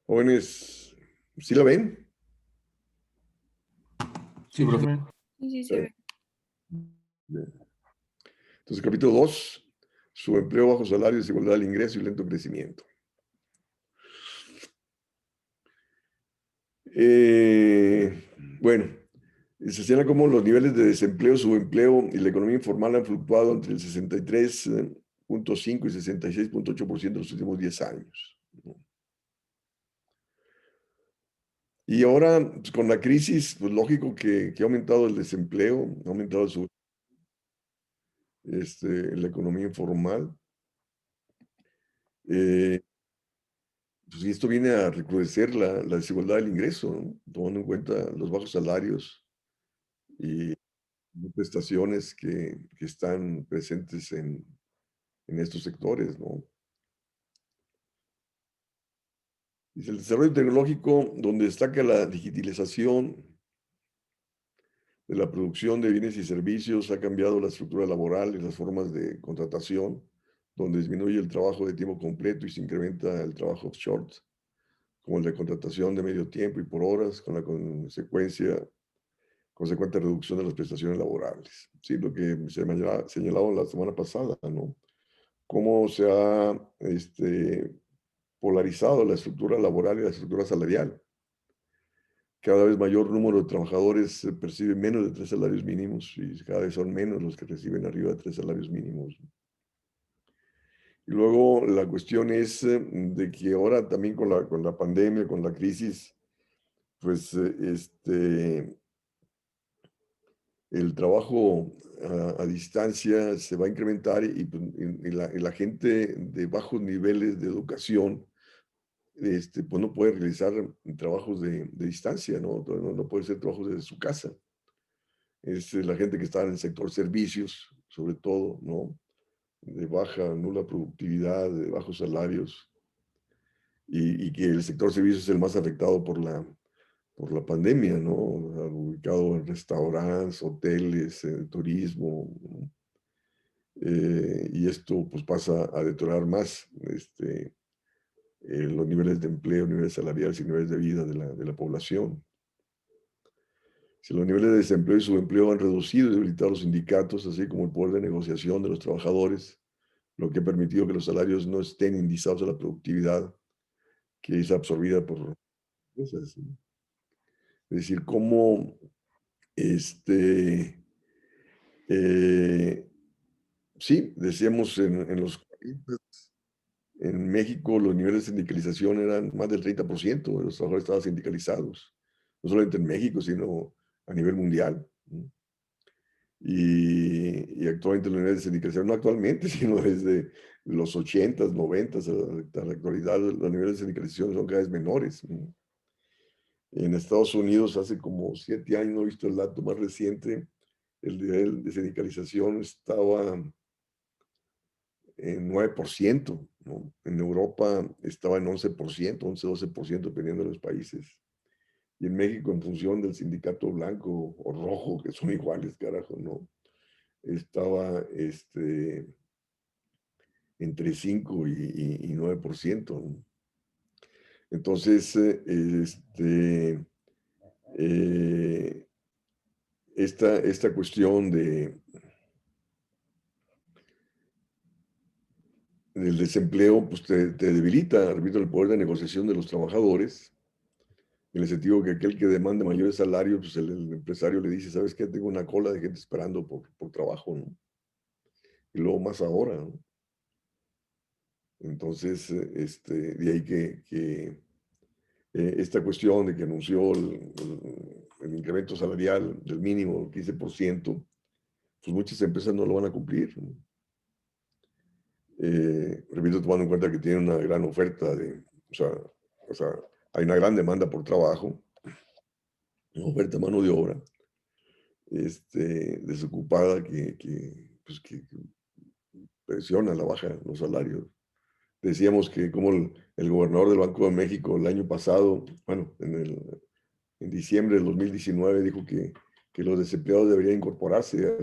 Jóvenes, ¿sí la ven? Sí, Sí, se profe. ve. Sí, sí, se ve. Bien. Entonces, capítulo 2, subempleo, bajo salario, desigualdad del ingreso y lento crecimiento. Bueno, se señala cómo los niveles de desempleo, subempleo y la economía informal han fluctuado entre el 63,5 y 66,8% en los últimos 10 años. Y ahora, pues, con la crisis, pues lógico que ha aumentado el desempleo, ha aumentado la economía informal. Eh, Pues, y esto viene a recrudecer la desigualdad del ingreso, ¿no? Tomando en cuenta los bajos salarios y prestaciones que están presentes en estos sectores, ¿no? Dice, el desarrollo tecnológico, donde destaca la digitalización de la producción de bienes y servicios, ha cambiado la estructura laboral y las formas de contratación, donde disminuye el trabajo de tiempo completo y se incrementa el trabajo short, como el de contratación de medio tiempo y por horas, con la consecuente reducción de las prestaciones laborales. Sí, lo que se señalaba la semana pasada, ¿no? Cómo se ha polarizado la estructura laboral y la estructura salarial. Cada vez mayor número de trabajadores percibe menos de 3 salarios mínimos y cada vez son menos los que reciben arriba de 3 salarios mínimos. Y luego la cuestión es de que ahora también con la pandemia, con la crisis, pues el trabajo a distancia se va a incrementar pues, y la gente de bajos niveles de educación pues no puede realizar trabajos de distancia, ¿no? No puede hacer trabajos desde su casa. Es la gente que está en el sector servicios, sobre todo, ¿no? De baja, nula productividad, de bajos salarios, y que el sector servicios es el más afectado por la pandemia, ¿no? Ubicado en restaurantes, hoteles, turismo, ¿no? Y esto pues pasa a deteriorar más los niveles de empleo, niveles salariales y niveles de vida de la población. Si los niveles de desempleo y subempleo han reducido y debilitado los sindicatos, así como el poder de negociación de los trabajadores, lo que ha permitido que los salarios no estén indizados a la productividad que es absorbida por empresas, ¿sí? Es decir, cómo eh, sí, decíamos en los 40, en México los niveles de sindicalización eran más del 30% de los trabajadores estaban sindicalizados, no solamente en México, sino a nivel mundial, ¿no? Y actualmente los niveles de sindicalización, no actualmente, sino desde los 80s, 90s a la actualidad, los niveles de sindicalización son cada vez menores, ¿no? En Estados Unidos, hace como 7 años, no he visto el dato más reciente, el nivel de sindicalización estaba en 9%, ¿no? En Europa estaba en 11%, 11, 12%, dependiendo de los países. Y en México, en función del sindicato blanco o rojo, que son iguales, carajo, ¿no? Estaba entre 5 y 9%, ¿no? Entonces, eh, esta cuestión del desempleo, pues te debilita, repito, el poder de negociación de los trabajadores, en el sentido que aquel que demanda mayores salarios, pues el empresario le dice, ¿sabes qué? Tengo una cola de gente esperando por trabajo, ¿no? Y luego más ahora, ¿no? Entonces, de ahí que esta cuestión de que anunció el incremento salarial del mínimo 15%, pues muchas empresas no lo van a cumplir, ¿no? Repito, tomando en cuenta que tienen una gran oferta o sea, hay una gran demanda por trabajo, una oferta de mano de obra, desocupada pues, que presiona a la baja los salarios. Decíamos que como el gobernador del Banco de México el año pasado, bueno, en diciembre del 2019 dijo que los desempleados deberían incorporarse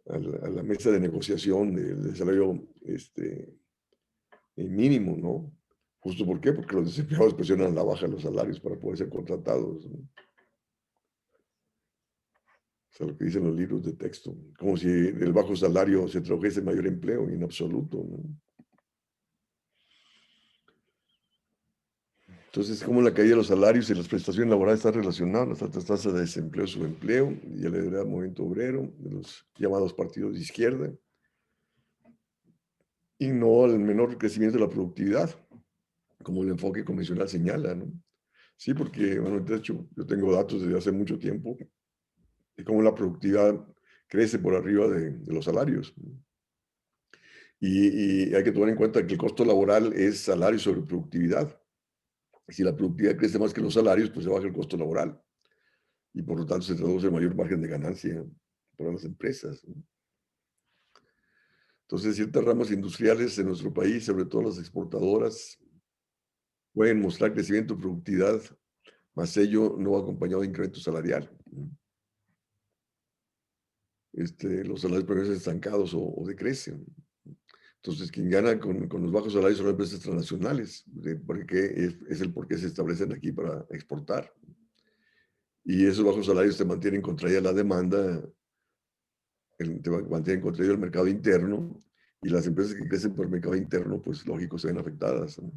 a la mesa de negociación del salario mínimo, ¿no? ¿Justo por qué? Porque los desempleados presionan a la baja los salarios para poder ser contratados, ¿no? O sea, lo que dicen los libros de texto, como si el bajo salario se tradujese en mayor empleo, y en absoluto, ¿no? Entonces, como la caída de los salarios y las prestaciones laborales están relacionadas, las altas tasas de desempleo, subempleo y el liderazgo del movimiento obrero, de los llamados partidos de izquierda, y no al menor crecimiento de la productividad, como el enfoque convencional señala, ¿no? Sí, porque, bueno, de hecho, yo tengo datos desde hace mucho tiempo de cómo la productividad crece por arriba de los salarios. Y hay que tomar en cuenta que el costo laboral es salario sobre productividad. Si la productividad crece más que los salarios, pues se baja el costo laboral y por lo tanto se traduce en mayor margen de ganancia para las empresas, ¿no? Entonces, ciertas ramas industriales en nuestro país, sobre todo las exportadoras, pueden mostrar crecimiento de productividad, más ello no va acompañado de incremento salarial. Los salarios permanecen estancados o decrecen. Entonces, quien gana con los bajos salarios son las empresas transnacionales, porque es el por qué se establecen aquí para exportar. Y esos bajos salarios te mantienen contraída la demanda, te mantienen contraído el mercado interno, y las empresas que crecen por el mercado interno, pues lógico, se ven afectadas, ¿no?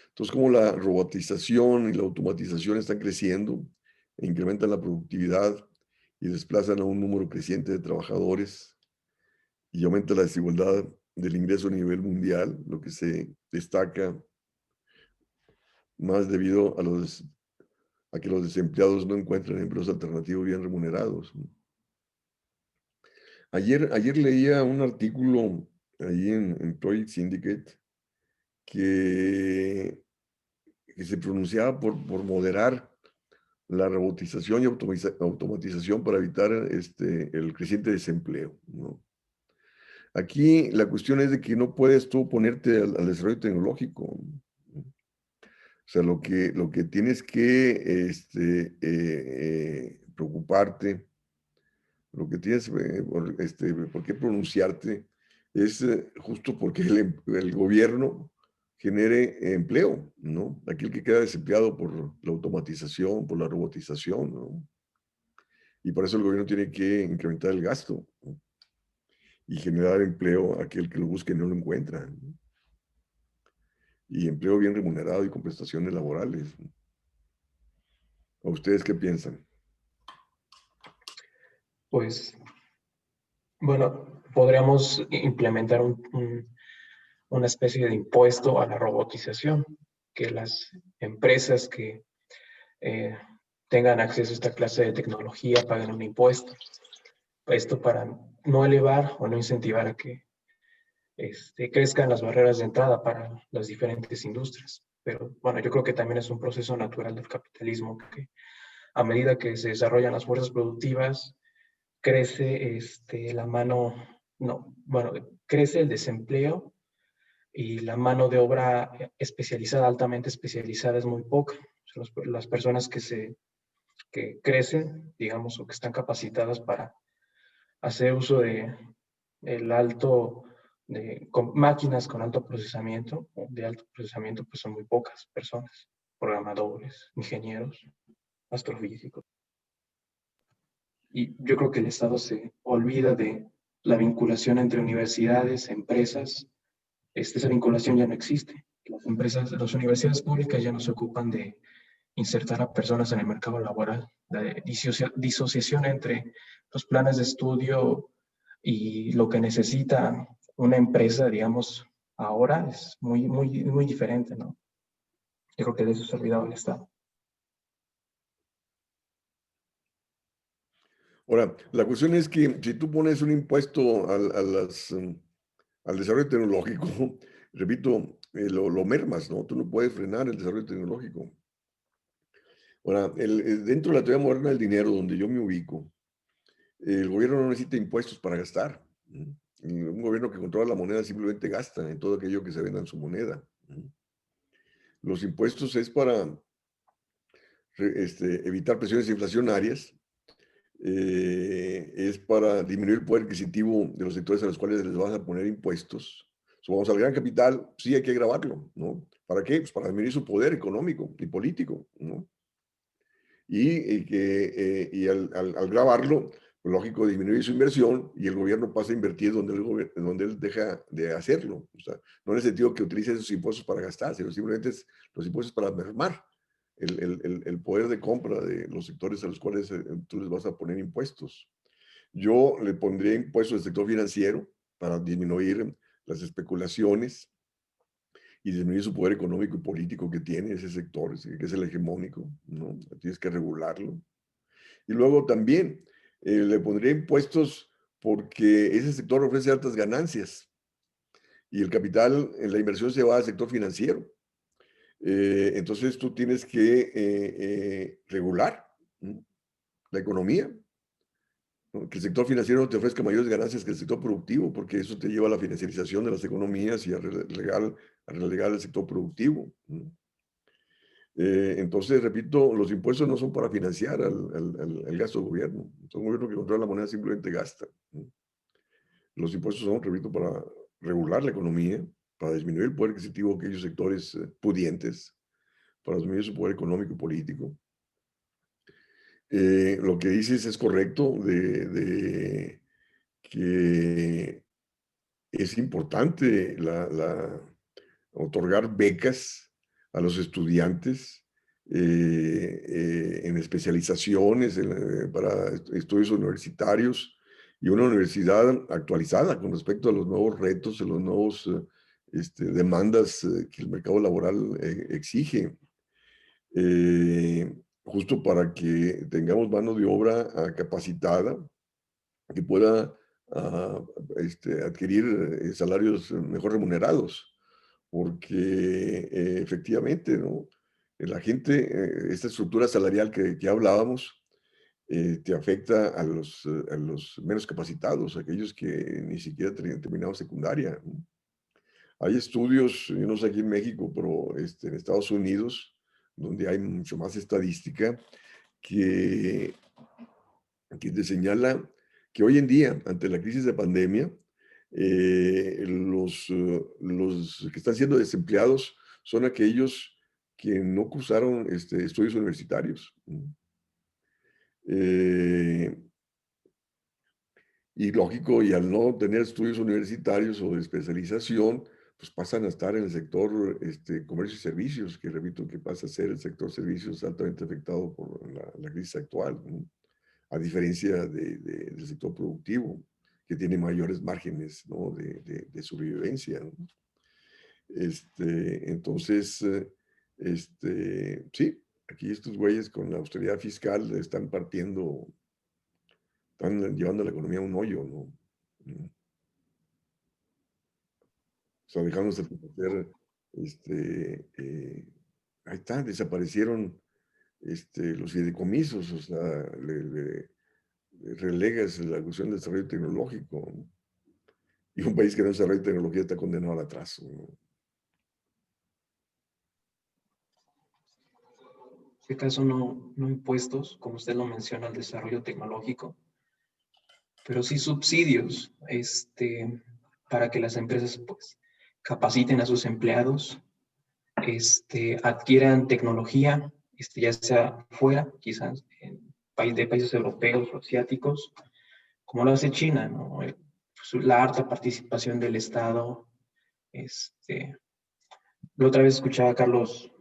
Entonces, como la robotización y la automatización están creciendo, e incrementan la productividad y desplazan a un número creciente de trabajadores y aumenta la desigualdad del ingreso a nivel mundial, lo que se destaca más debido a que los desempleados no encuentran empleos alternativos bien remunerados, ¿no? Ayer leía un artículo ahí en Project Syndicate que, que se pronunciaba por moderar la robotización y automatización para evitar el creciente desempleo, ¿no? Aquí la cuestión es de que no puedes tú ponerte al desarrollo tecnológico, ¿no? O sea, lo que tienes que preocuparte, lo que tienes por qué pronunciarte, es justo porque el gobierno genere empleo, ¿no? Aquel que queda desempleado por la automatización, por la robotización, ¿no? Y por eso el gobierno tiene que incrementar el gasto, ¿no? Y generar empleo a aquel que lo busque y no lo encuentra, ¿no? Y empleo bien remunerado y con prestaciones laborales, ¿no? ¿A ustedes qué piensan? Pues, bueno, podríamos implementar una especie de impuesto a la robotización, que las empresas que eh, tengan acceso a esta clase de tecnología paguen un impuesto. Esto para no elevar o no incentivar a que crezcan las barreras de entrada para las diferentes industrias. Pero bueno, yo creo que también es un proceso natural del capitalismo que a medida que se desarrollan las fuerzas productivas, crece la mano, no, bueno, crece el desempleo y la mano de obra especializada, altamente especializada, es muy poca. O sea, las personas que crecen, digamos, o que están capacitadas para hacer uso de el alto, con máquinas con alto procesamiento, o de alto procesamiento, pues son muy pocas personas, programadores, ingenieros, astrofísicos. Y yo creo que el Estado se olvida de la vinculación entre universidades, empresas. Esa vinculación ya no existe. Las empresas, las universidades públicas ya no se ocupan de insertar a personas en el mercado laboral. La disociación entre los planes de estudio y lo que necesita una empresa, digamos, ahora es muy, muy, muy diferente, ¿no? Yo creo que de eso se ha olvidado el Estado. Ahora, la cuestión es que si tú pones un impuesto al desarrollo tecnológico, repito, lo mermas, ¿no? Tú no puedes frenar el desarrollo tecnológico. Ahora, dentro de la teoría moderna del dinero, donde yo me ubico, el gobierno no necesita impuestos para gastar, ¿no? Y un gobierno que controla la moneda simplemente gasta en todo aquello que se venda en su moneda, ¿no? Los impuestos es para evitar presiones inflacionarias, es para disminuir el poder adquisitivo de los sectores a los cuales les vas a poner impuestos, Vamos al gran capital, sí hay que grabarlo, ¿no? ¿Para qué? Pues para disminuir su poder económico y político, ¿no? Y al grabarlo, pues lógico, disminuye su inversión y el gobierno pasa a invertir donde él deja de hacerlo. O sea, no en el sentido que utilice esos impuestos para gastar, sino simplemente es los impuestos para mermar el poder de compra de los sectores a los cuales tú les vas a poner impuestos. Yo le pondría impuestos al sector financiero para disminuir las especulaciones y disminuir su poder económico y político que tiene ese sector, que es el hegemónico, ¿no? Tienes que regularlo. Y luego también le pondría impuestos porque ese sector ofrece altas ganancias y el capital en la inversión se va al sector financiero. Entonces tú tienes que regular, ¿no?, la economía, ¿no? Que el sector financiero te ofrezca mayores ganancias que el sector productivo, porque eso te lleva a la financiarización de las economías y a relegar el sector productivo, ¿no? Entonces, repito, los impuestos no son para financiar al gasto del gobierno. Un gobierno que controla la moneda simplemente gasta, ¿no? Los impuestos son, repito, para regular la economía, para disminuir el poder adquisitivo de aquellos sectores pudientes, para disminuir su poder económico y político. Lo que dices es correcto de que es importante otorgar becas a los estudiantes en especializaciones para estudios universitarios y una universidad actualizada con respecto a los nuevos retos, a los nuevos demandas que el mercado laboral exige, justo para que tengamos mano de obra capacitada que pueda ah, adquirir salarios mejor remunerados, porque efectivamente, ¿no? La gente, esta estructura salarial que hablábamos, te afecta a los menos capacitados, aquellos que ni siquiera terminaron secundaria, ¿no? Hay estudios, yo no sé aquí en México, pero en Estados Unidos, donde hay mucho más estadística, que te señala que hoy en día, ante la crisis de pandemia, los que están siendo desempleados son aquellos que no cursaron estudios universitarios. Eh, y lógico, y al no tener estudios universitarios o de especialización, pues pasan a estar en el sector comercio y servicios, que repito que pasa a ser el sector servicios altamente afectado por la crisis actual, ¿no? A diferencia del sector productivo, que tiene mayores márgenes, ¿no?, de sobrevivencia, ¿no? Entonces, sí, aquí estos güeyes con la austeridad fiscal están llevando a la economía a un hoyo, ¿no? O sea, dejándose hacer, ahí está, desaparecieron los fideicomisos, o sea, relegas la cuestión del desarrollo tecnológico, ¿no? Y un país que no desarrolla tecnología está condenado al atraso, ¿no? En este caso no impuestos, como usted lo menciona, al desarrollo tecnológico, pero sí subsidios, para que las empresas pues capaciten a sus empleados, adquieran tecnología, ya sea fuera, quizás de países europeos o asiáticos, como lo hace China, ¿no? Pues, la alta participación del Estado. La otra vez escuchaba a Carlos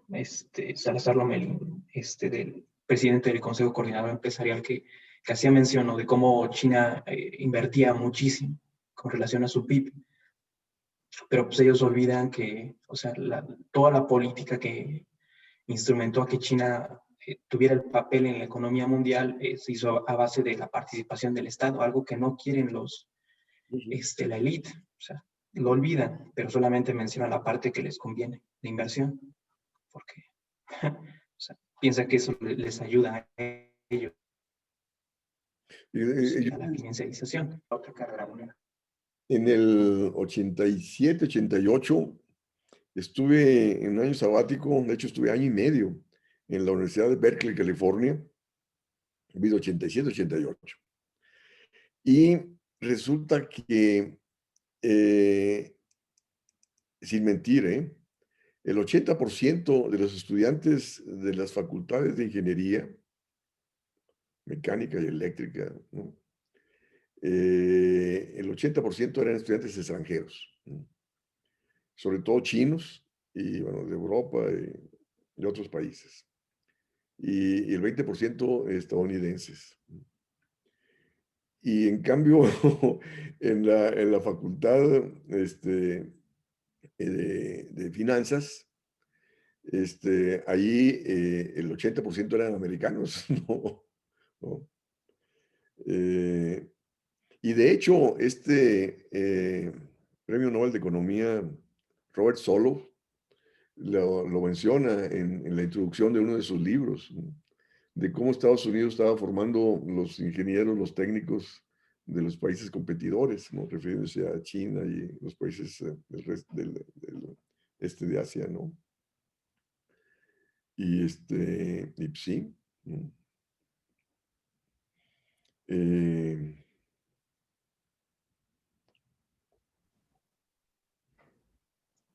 Salazar Lomelín, del presidente del Consejo Coordinador Empresarial, que hacía mención, ¿no?, de cómo China invertía muchísimo con relación a su PIB, pero pues ellos olvidan que, o sea, toda la política que instrumentó a que China tuviera el papel en la economía mundial se hizo a base de la participación del Estado, algo que no quieren la élite. O sea, lo olvidan, pero solamente mencionan la parte que les conviene, la inversión, porque o sea, piensa que eso les ayuda a ellos a la financiarización. Otra carrera moneda. En el 87, 88, estuve en un año sabático, de hecho estuve año y medio en la Universidad de Berkeley, California, vida 87, 88. Y resulta que sin mentir, el 80% de los estudiantes de las facultades de ingeniería, mecánica y eléctrica, ¿no? El 80% eran estudiantes extranjeros, ¿no? Sobre todo chinos y, bueno, de Europa y de otros países. Y el 20% estadounidenses. Y en cambio, en la facultad de finanzas, ahí el 80% eran americanos, ¿no? ¿No? Eh, y de hecho, premio Nobel de Economía, Robert Solow, lo menciona en la introducción de uno de sus libros, ¿no? De cómo Estados Unidos estaba formando los ingenieros, los técnicos de los países competidores, ¿no? Refiriéndose a China y los países del resto del este de Asia, ¿no? Y pues sí, ¿no? Eh,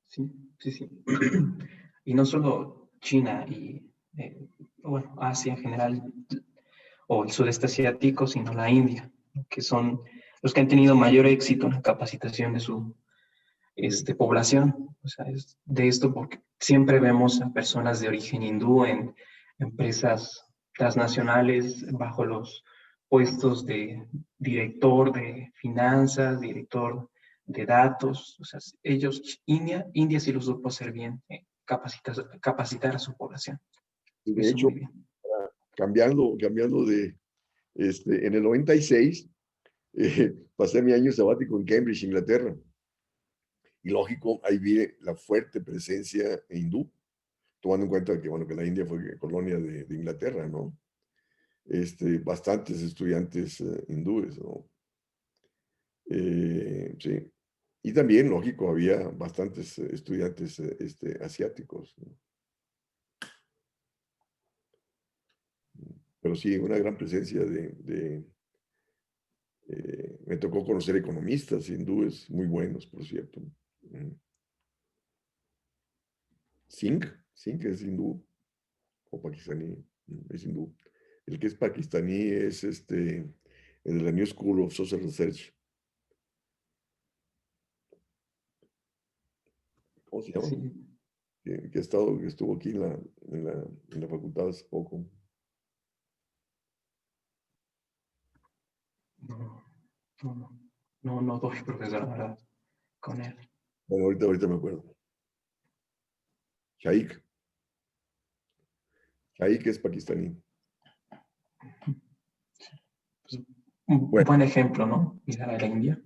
Sí, sí, sí. Y no solo China y, bueno, Asia en general, o el sudeste asiático, sino la India, ¿no? Que son los que han tenido mayor éxito en la capacitación de su población. O sea, es de esto porque siempre vemos a personas de origen hindú en empresas transnacionales bajo los puestos de director de finanzas, director de datos. O sea, ellos, India sí los supo hacer bien, capacitar a su población. Lo de hizo hecho, muy bien. cambiando en el 96, pasé mi año sabático en Cambridge, Inglaterra. Y lógico, ahí vi la fuerte presencia hindú, tomando en cuenta que, bueno, que la India fue colonia de Inglaterra, ¿no? Bastantes estudiantes hindúes, ¿no? Sí. Y también, lógico, había bastantes estudiantes asiáticos, ¿no? Pero sí, una gran presencia me tocó conocer economistas hindúes muy buenos, por cierto. Mm. Singh es hindú o pakistaní, es hindú. El que es pakistaní es el de la New School of Social Research. ¿Cómo se llama? Sí. Que estuvo aquí en la facultad hace poco. No, no doy profesor, la verdad, con él. Bueno, ahorita me acuerdo. Shaikh. Shaikh es pakistaní. Pues, un Bueno, buen ejemplo, ¿no? Mirar a la India.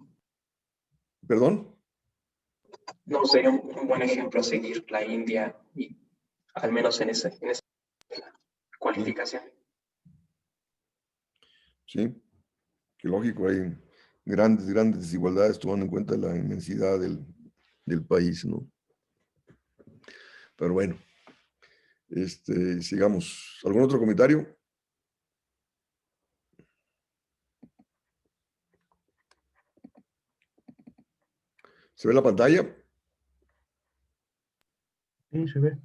perdón. No, sería un buen ejemplo a seguir la India, y, al menos en esa Sí, cualificación. sí, que lógico, hay grandes desigualdades tomando en cuenta la inmensidad del país, ¿no? Pero bueno, sigamos. ¿Algún otro comentario? ¿Se ve la pantalla? Sí, se ve.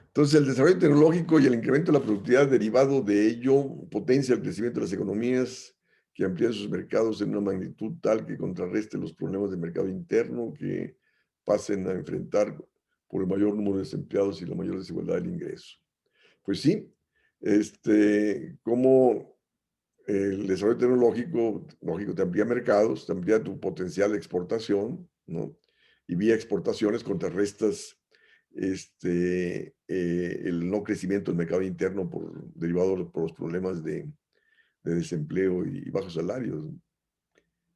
Entonces, el desarrollo tecnológico y el incremento de la productividad derivado de ello potencia el crecimiento de las economías que amplían sus mercados en una magnitud tal que contrarreste los problemas de mercado interno que pasen a enfrentar por el mayor número de desempleados y la mayor desigualdad del ingreso. Pues sí, como el desarrollo tecnológico, lógico, te amplía mercados, te amplía tu potencial de exportación, ¿no? Y vía exportaciones contrarrestas el no crecimiento del mercado interno derivado por los problemas de desempleo y bajos salarios, ¿no?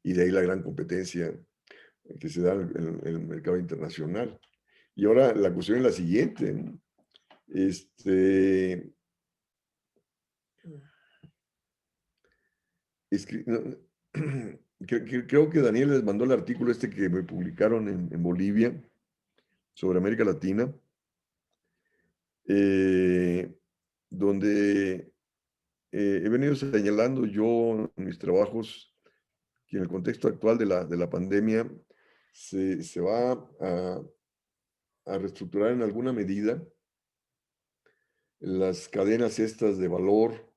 Y de ahí la gran competencia que se da en el mercado internacional. Y ahora la cuestión es la siguiente, ¿no? No, creo que Daniel les mandó el artículo que me publicaron en Bolivia sobre América Latina, eh, donde he venido señalando yo en mis trabajos que en el contexto actual de la pandemia se va a reestructurar en alguna medida las cadenas estas de valor,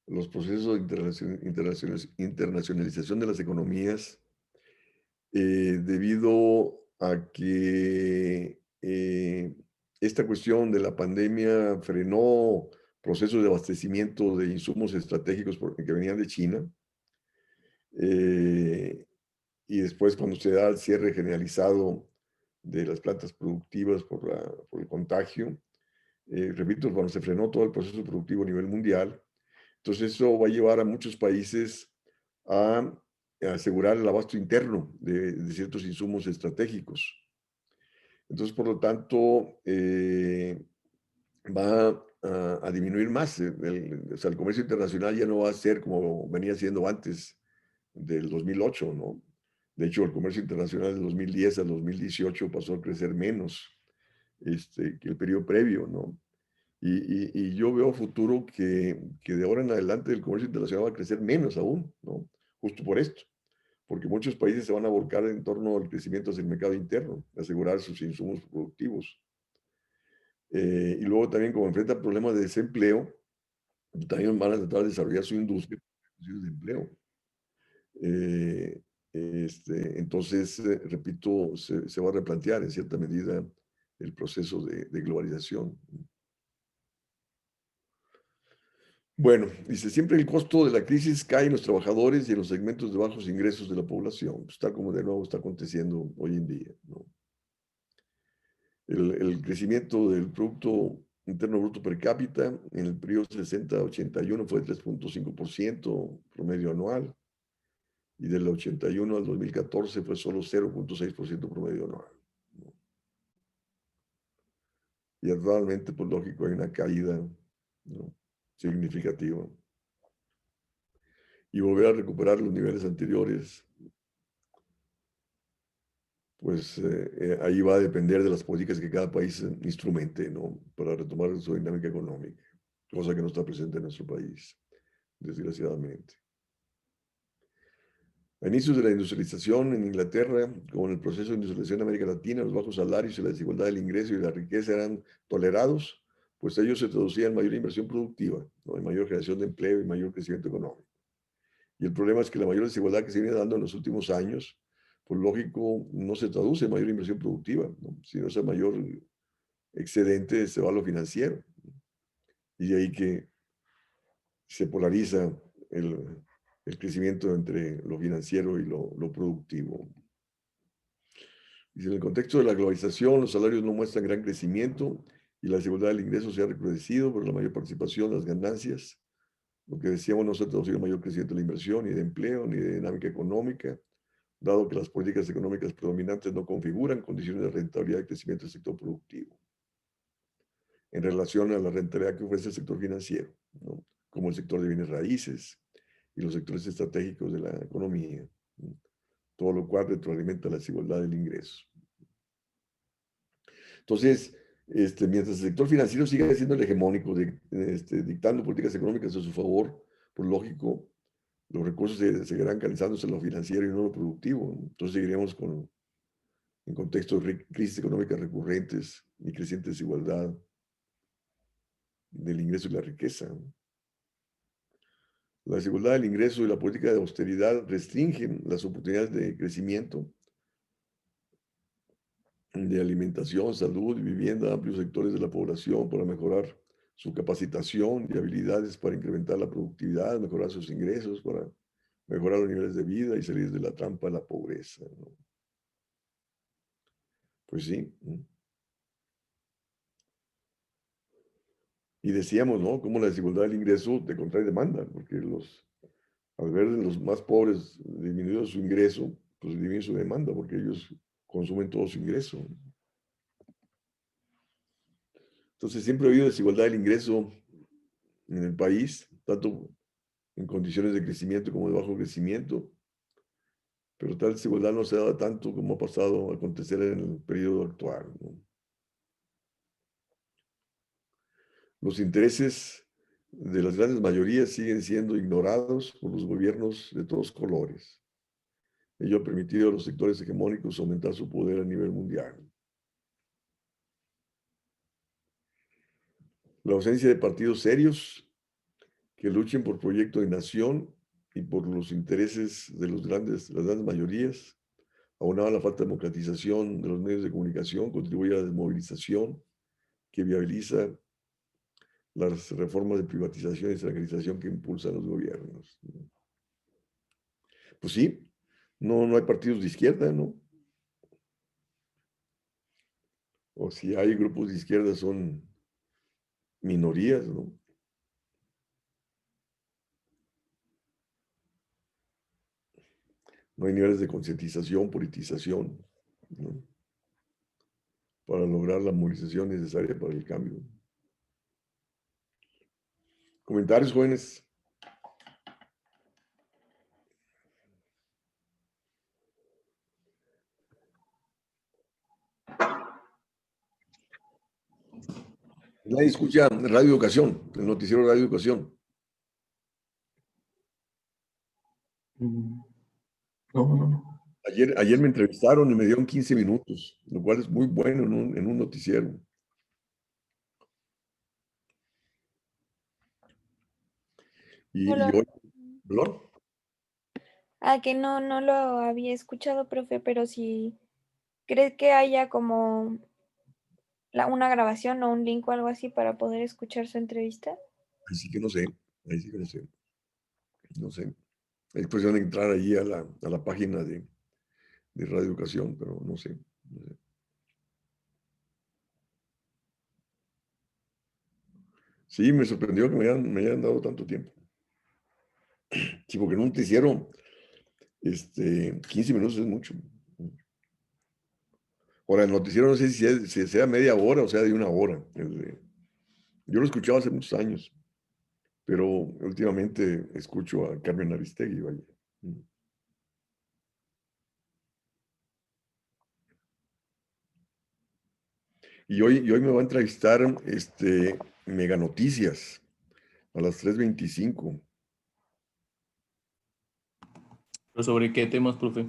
los procesos de internacionalización de las economías, debido a que esta cuestión de la pandemia frenó procesos de abastecimiento de insumos estratégicos que venían de China. Y después, cuando se da el cierre generalizado de las plantas productivas por el contagio, repito, cuando se frenó todo el proceso productivo a nivel mundial, entonces eso va a llevar a muchos países a asegurar el abasto interno de ciertos insumos estratégicos. Entonces, por lo tanto, va a disminuir más. O sea, el comercio internacional ya no va a ser como venía siendo antes del 2008, ¿no? De hecho, el comercio internacional del 2010 al 2018 pasó a crecer menos que el periodo previo, ¿no? Y yo veo futuro que de ahora en adelante el comercio internacional va a crecer menos aún, ¿no? Justo por esto, porque muchos países se van a volcar en torno al crecimiento hacia el mercado interno, asegurar sus insumos productivos. Y luego también como enfrentan problemas de desempleo, también van a tratar de desarrollar su industria de empleo. Eh, entonces, repito, se va a replantear en cierta medida el proceso de globalización. Bueno, dice, siempre el costo de la crisis cae en los trabajadores y en los segmentos de bajos ingresos de la población, pues, tal como de nuevo está aconteciendo hoy en día, ¿no? El crecimiento del Producto Interno Bruto per cápita en el periodo 60-81 fue de 3.5% promedio anual, y del 81 al 2014 fue solo 0.6% promedio anual, ¿no? Y actualmente, pues lógico, hay una caída, ¿no?, significativa. Y volver a recuperar los niveles anteriores, pues ahí va a depender de las políticas que cada país instrumente, ¿no?, para retomar su dinámica económica, cosa que no está presente en nuestro país, desgraciadamente. A inicios de la industrialización en Inglaterra, como en el proceso de industrialización en América Latina, los bajos salarios y la desigualdad del ingreso y la riqueza eran tolerados, pues ellos se traducían en mayor inversión productiva, ¿no?, en mayor generación de empleo y mayor crecimiento económico. Y el problema es que la mayor desigualdad que se viene dando en los últimos años, pues lógico, no se traduce en mayor inversión productiva, ¿no?, sino ese mayor excedente se va a lo financiero. Y de ahí que se polariza el crecimiento entre lo financiero y lo productivo. Y en el contexto de la globalización, los salarios no muestran gran crecimiento y la desigualdad del ingreso se ha recrudecido por la mayor participación de las ganancias. Lo que decíamos, no se ha traducido en mayor crecimiento de la inversión, ni de empleo, ni de dinámica económica, dado que las políticas económicas predominantes no configuran condiciones de rentabilidad y crecimiento del sector productivo en relación a la rentabilidad que ofrece el sector financiero, ¿no?, como el sector de bienes raíces y los sectores estratégicos de la economía, ¿no?, todo lo cual retroalimenta la desigualdad del ingreso. Entonces, mientras el sector financiero siga siendo el hegemónico, dictando políticas económicas a su favor, por lógico, los recursos seguirán canalizándose en lo financiero y no en lo productivo. Entonces seguiremos en contextos de crisis económicas recurrentes y creciente desigualdad del ingreso y la riqueza. La desigualdad del ingreso y la política de austeridad restringen las oportunidades de crecimiento, de alimentación, salud y vivienda a amplios sectores de la población para mejorar su capacitación y habilidades para incrementar la productividad, mejorar sus ingresos, para mejorar los niveles de vida y salir de la trampa de la pobreza, ¿no? Pues sí. Y decíamos, ¿no?, cómo la desigualdad del ingreso te contrae demanda, porque al ver los más pobres disminuido su ingreso, pues disminuye su demanda, porque ellos consumen todo su ingreso. Entonces siempre ha habido desigualdad del ingreso en el país, tanto en condiciones de crecimiento como de bajo crecimiento, pero tal desigualdad no se da tanto como ha pasado a acontecer en el periodo actual, ¿no? Los intereses de las grandes mayorías siguen siendo ignorados por los gobiernos de todos colores. Ello ha permitido a los sectores hegemónicos aumentar su poder a nivel mundial. La ausencia de partidos serios que luchen por proyecto de nación y por los intereses de las grandes mayorías, aunado a la falta de democratización de los medios de comunicación, contribuye a la desmovilización que viabiliza las reformas de privatización y extranjerización que impulsan los gobiernos. Pues sí, no hay partidos de izquierda, ¿no? O si hay grupos de izquierda son minorías, ¿no? No hay niveles de concientización, politización, ¿no? Para lograr la movilización necesaria para el cambio. Comentarios, jóvenes. Nadie escucha Radio Educación, el noticiero Radio Educación. No, no. Ayer me entrevistaron y me dieron 15 minutos, lo cual es muy bueno en un noticiero. Y Hola. hoy, ¿perdón? Que no lo había escuchado, profe, pero si cree que haya como una grabación o un link o algo así para poder escuchar su entrevista. Ahí sí que no sé, ahí sí que no sé, no sé. Es cuestión de entrar ahí a la página de Radio Educación, pero no sé, no sé. Sí, me sorprendió que me hayan dado tanto tiempo. Sí, porque en un noticiero, 15 minutos es mucho. Ahora, el noticiero no sé si sea media hora o sea de una hora. Yo lo escuchaba hace muchos años, pero últimamente escucho a Carmen Aristegui, vaya. Y hoy me va a entrevistar Mega Noticias a las 3:25. ¿Pero sobre qué temas, profe?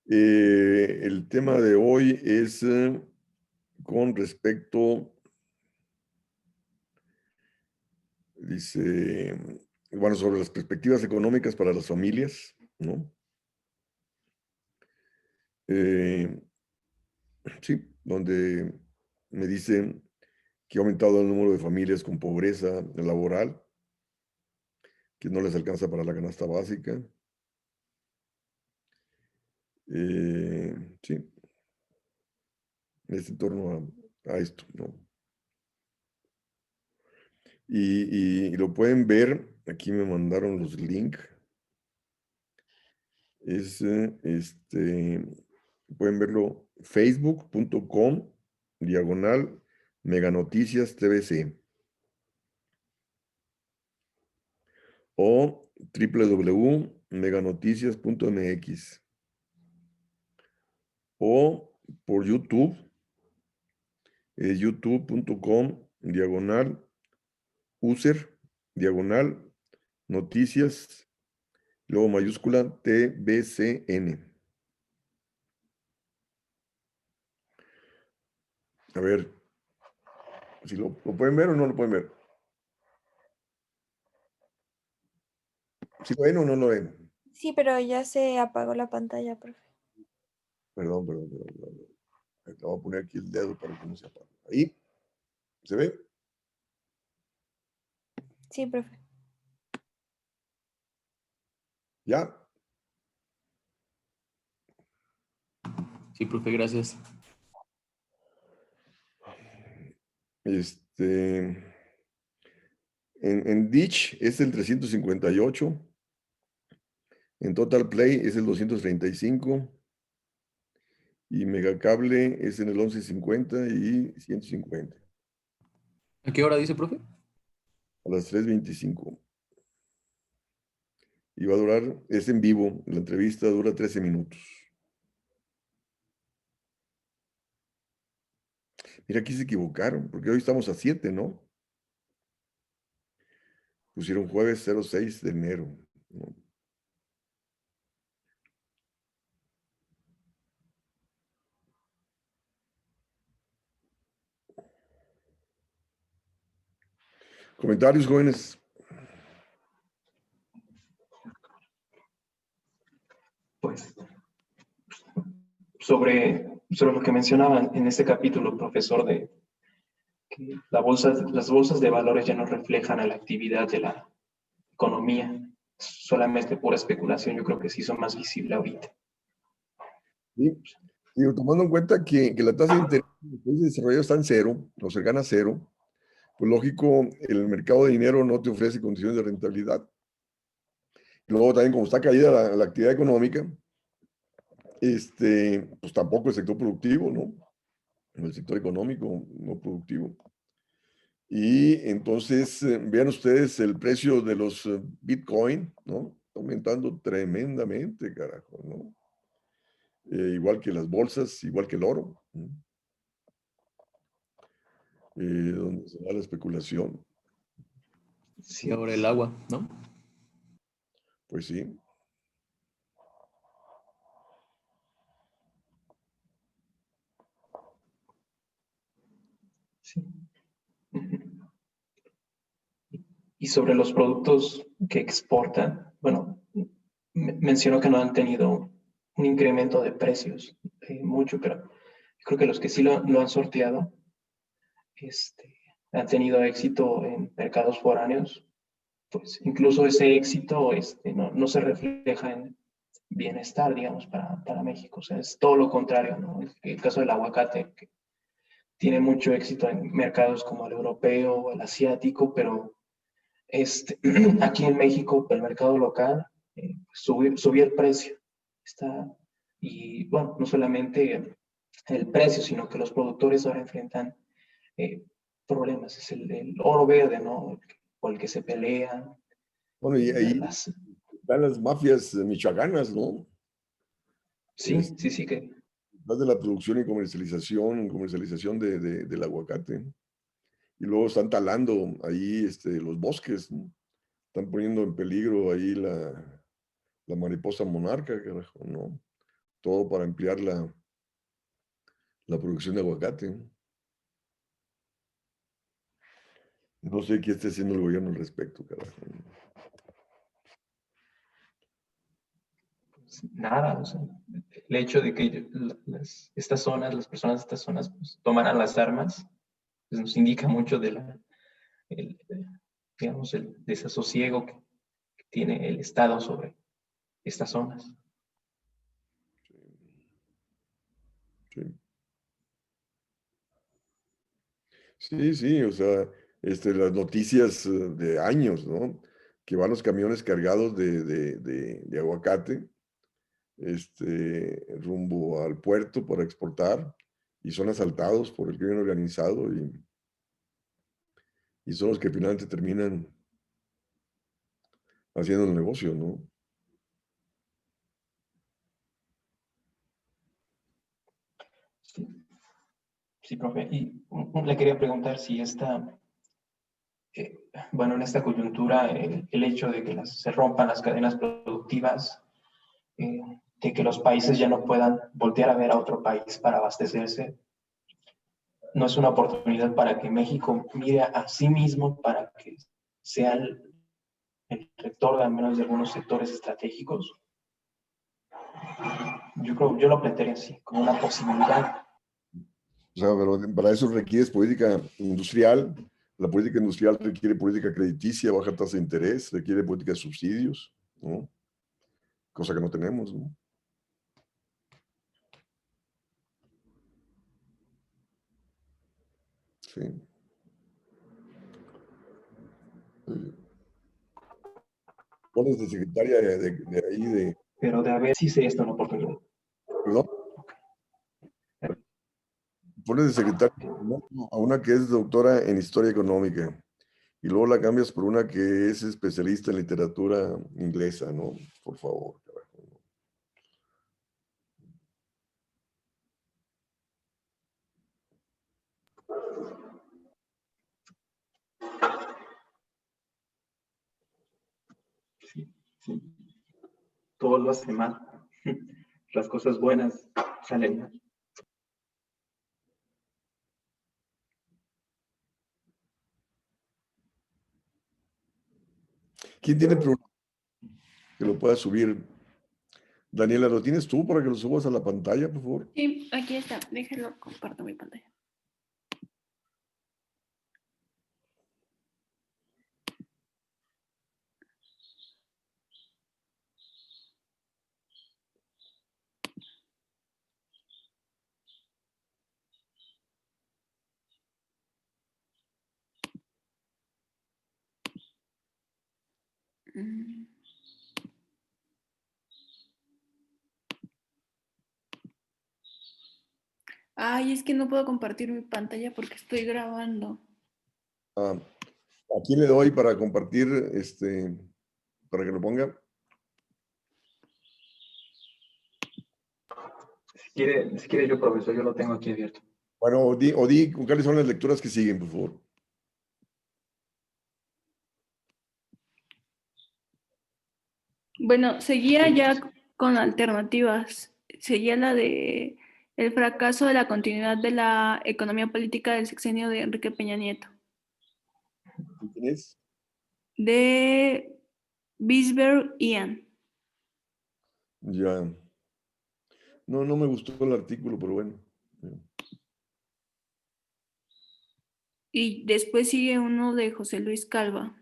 El tema de hoy es con respecto, dice, bueno, sobre las perspectivas económicas para las familias, ¿no? Sí, donde me dicen que ha aumentado el número de familias con pobreza laboral, que no les alcanza para la canasta básica. Sí, es en torno a esto, ¿no? Y lo pueden ver, aquí me mandaron los links. Es, pueden verlo, facebook.com/Meganoticias TVC o www.meganoticias.mx o por YouTube, youtube.com/user/noticias, luego mayúscula TVCN. A ver, si lo pueden ver o no lo pueden ver. ¿Sí lo ven o no lo ven? Sí, pero ya se apagó la pantalla, profe. Perdón. Le voy a poner aquí el dedo para que no se apague. Ahí, ¿se ve? Sí, profe. ¿Ya? Sí, profe, gracias. En Ditch es el 358. En Total Play es el 235. Y Megacable es en el 1150 y 150. ¿A qué hora dice, profe? A las 3:25. Y va a durar, es en vivo, la entrevista dura 13 minutos. Mira, aquí se equivocaron, porque hoy estamos a 7, ¿no? Pusieron jueves 06 de enero, ¿no? Comentarios, jóvenes. Pues sobre lo que mencionaban en este capítulo, profesor, de que las bolsas de valores ya no reflejan a la actividad de la economía, solamente pura especulación, yo creo que sí son más visibles ahorita. Sí. Y tomando en cuenta que la tasa de interés en los países desarrollados está en cero, o cercana a cero, pues lógico, el mercado de dinero no te ofrece condiciones de rentabilidad. Luego también como está caída la actividad económica, pues tampoco el sector productivo, ¿no? El sector económico no productivo. Y entonces, vean ustedes el precio de los Bitcoin, ¿no? Está aumentando tremendamente, carajo, ¿no? Igual que las bolsas, igual que el oro, ¿no? Donde se da la especulación. Sí, ahora el agua, ¿no? Pues sí. Sí. Y sobre los productos que exportan, bueno, mencionó que no han tenido un incremento de precios mucho, pero creo que los que sí lo han sorteado han tenido éxito en mercados foráneos, pues incluso ese éxito no se refleja en bienestar, digamos, para México. O sea, es todo lo contrario, ¿no? El caso del aguacate, que tiene mucho éxito en mercados como el europeo o el asiático, pero aquí en México, el mercado local, subió el precio. Y bueno, no solamente el precio, sino que los productores ahora enfrentan problemas. Es el oro verde, ¿no? Por el que se pelean. Bueno, y ahí Las, están las mafias michoacanas, ¿no? sí, sí, sí, que Más de la producción y comercialización del aguacate. Y luego están talando ahí los bosques, ¿no? Están poniendo en peligro ahí la mariposa monarca, carajo, ¿no? Todo para ampliar la producción de aguacate. No sé qué está haciendo el gobierno al respecto, carajo. nada, o sea, el hecho de que estas zonas, las personas de estas zonas, pues, tomaran las armas, pues, nos indica mucho de el, digamos, el desasosiego que tiene el Estado sobre estas zonas. Sí. Sí, sí, o sea, las noticias de años, ¿no? Que van los camiones cargados de aguacate, rumbo al puerto para exportar y son asaltados por el crimen organizado y son los que finalmente terminan haciendo el negocio, ¿no? Sí, sí, profe. Y le quería preguntar si bueno, en esta coyuntura, el hecho de que se rompan las cadenas productivas, de que los países ya no puedan voltear a ver a otro país para abastecerse, no es una oportunidad para que México mire a sí mismo para que sea el rector de al menos de algunos sectores estratégicos. Yo lo plantearía así, como una posibilidad. O sea, pero para eso requieres política industrial. La política industrial requiere política crediticia, baja tasa de interés, requiere política de subsidios, ¿no? Cosa que no tenemos, ¿no? Sí. Pones de secretaria de ahí de... Pero de a ver si sería esta una oportunidad. ¿Perdón? Pones de secretaria a una que es doctora en historia económica y luego la cambias por una que es especialista en literatura inglesa, ¿no? Por favor. Carajo. Sí, sí. Todo lo hace mal. Las cosas buenas salen mal. ¿Quién tiene el programa que lo pueda subir? Daniela, ¿lo tienes tú para que lo subas a la pantalla, por favor? Sí, aquí está. Déjenlo, comparto mi pantalla. Mm. Ay, es que no puedo compartir mi pantalla porque estoy grabando. Ah, ¿a quién le doy para compartir, para que lo ponga? Si quiere yo, profesor, yo lo tengo aquí abierto. Bueno, o di cuáles son las lecturas que siguen, por favor. Bueno, seguía ya con alternativas. Seguía la de el fracaso de la continuidad de la economía política del sexenio de Enrique Peña Nieto. ¿Quién es? De Bisberg Ian. Ya. No me gustó el artículo, pero bueno. Y después sigue uno de José Luis Calva.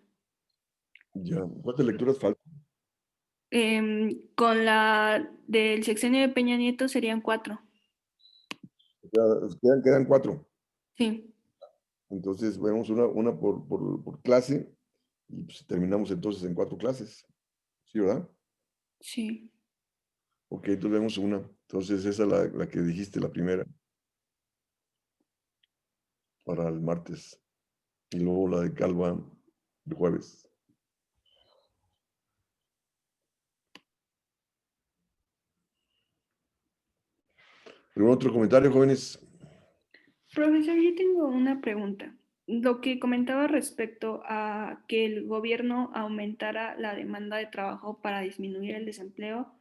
Ya. ¿Cuántas lecturas faltan? Con la del sexenio de Peña Nieto serían 4. Ya, quedan 4. Sí. Entonces, vemos una por clase y pues, terminamos entonces en 4 clases. ¿Sí, verdad? Sí. Ok, entonces vemos una. Entonces, esa es la que dijiste, la primera, para el martes. Y luego la de Calva el jueves. ¿Algún otro comentario, jóvenes? Profesor, yo tengo una pregunta. Lo que comentaba respecto a que el gobierno aumentara la demanda de trabajo para disminuir el desempleo,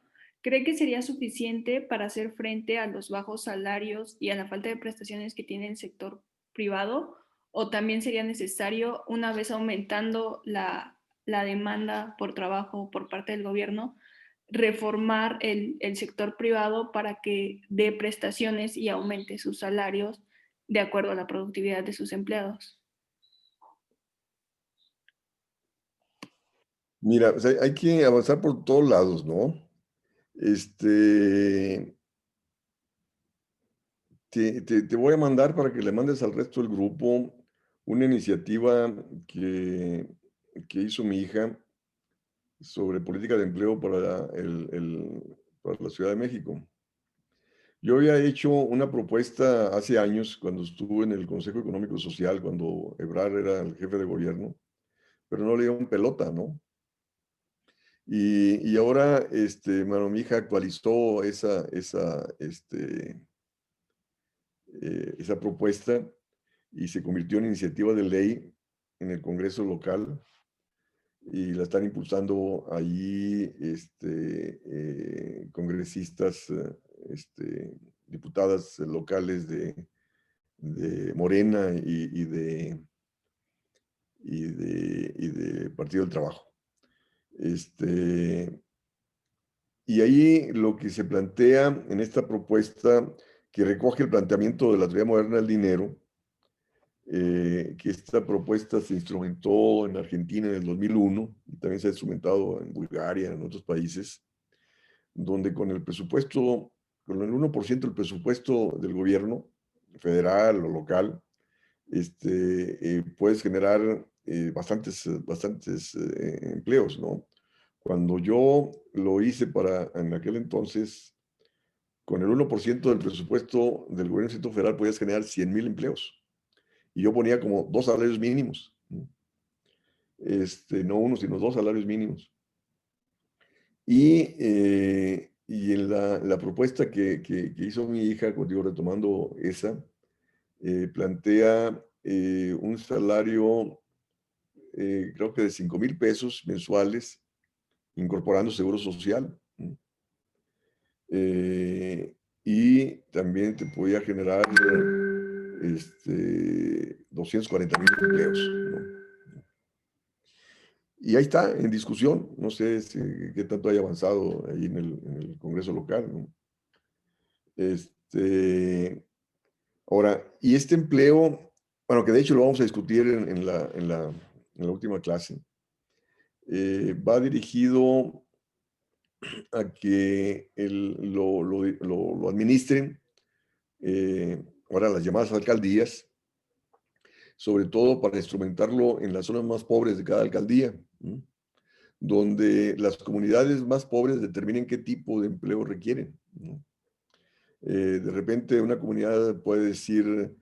¿cree que sería suficiente para hacer frente a los bajos salarios y a la falta de prestaciones que tiene el sector privado? ¿O también sería necesario, una vez aumentando la demanda por trabajo por parte del gobierno, reformar el sector privado para que dé prestaciones y aumente sus salarios de acuerdo a la productividad de sus empleados? Mira, pues hay que avanzar por todos lados, ¿no? Te voy a mandar para que le mandes al resto del grupo una iniciativa que hizo mi hija sobre política de empleo para la Ciudad de México. Yo había hecho una propuesta hace años cuando estuve en el Consejo Económico y Social, cuando Ebrard era el jefe de gobierno, pero no le dieron pelota, ¿no? Y ahora, bueno, mi hija actualizó esa propuesta y se convirtió en iniciativa de ley en el Congreso local y la están impulsando allí congresistas, diputadas locales de Morena y de Partido del Trabajo. Y ahí lo que se plantea en esta propuesta, que recoge el planteamiento de la teoría moderna del dinero, que esta propuesta se instrumentó en Argentina en el 2001 y también se ha instrumentado en Bulgaria, en otros países, donde con el presupuesto, con el 1% del presupuesto del gobierno federal o local, puedes generar bastantes empleos, ¿no? Cuando yo lo hice en aquel entonces, con el 1% del presupuesto del gobierno del Distrito Federal podías generar 100,000 empleos. Y yo ponía como 2 salarios mínimos, ¿no? No uno, sino 2 salarios mínimos. Y en la propuesta que hizo mi hija, contigo retomando esa, plantea un salario, creo que de 5,000 pesos mensuales, incorporando seguro social, ¿no? Y también te podía generar 240,000 empleos, ¿no? Y ahí está, en discusión. No sé qué tanto haya avanzado ahí en el Congreso local, ¿no? Ahora, y este empleo, bueno, que de hecho lo vamos a discutir en la última clase, va dirigido a que lo administren ahora las llamadas alcaldías, sobre todo para instrumentarlo en las zonas más pobres de cada alcaldía, ¿no? Donde las comunidades más pobres determinen qué tipo de empleo requieren, ¿no? De repente una comunidad puede decir,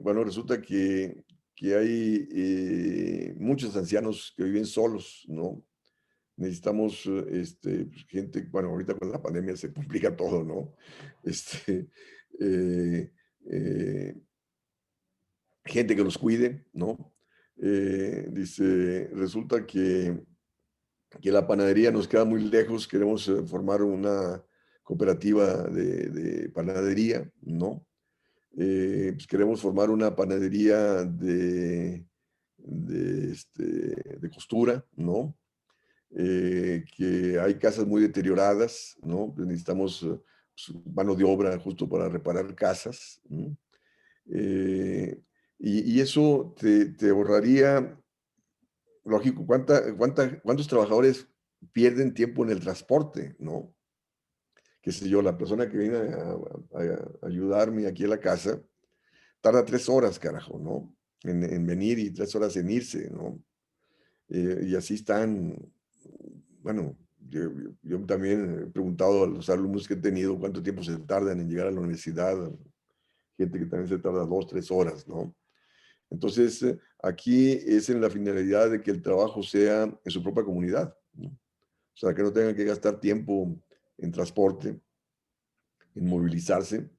bueno, resulta que hay muchos ancianos que viven solos, ¿no? Necesitamos pues, gente, bueno, ahorita con la pandemia se complica todo, ¿no? Eh, eh, Gente que los cuide, ¿no? Dice, resulta que la panadería nos queda muy lejos, queremos formar una cooperativa de panadería, ¿no? Pues queremos formar una panadería de costura, ¿no? Que hay casas muy deterioradas, ¿no? Pues necesitamos pues, mano de obra justo para reparar casas, ¿no? Eh, y eso te ahorraría, lógico, ¿cuántos trabajadores pierden tiempo en el transporte, ¿no? Qué sé yo, la persona que viene a ayudarme aquí a la casa tarda 3 horas, carajo, ¿no? En venir y 3 horas en irse, ¿no? Y así están, bueno, yo también he preguntado a los alumnos que he tenido cuánto tiempo se tardan en llegar a la universidad, gente que también se tarda 2, 3 horas, ¿no? Entonces, aquí es en la finalidad de que el trabajo sea en su propia comunidad, ¿no? O sea, que no tengan que gastar tiempo en transporte, en movilizarse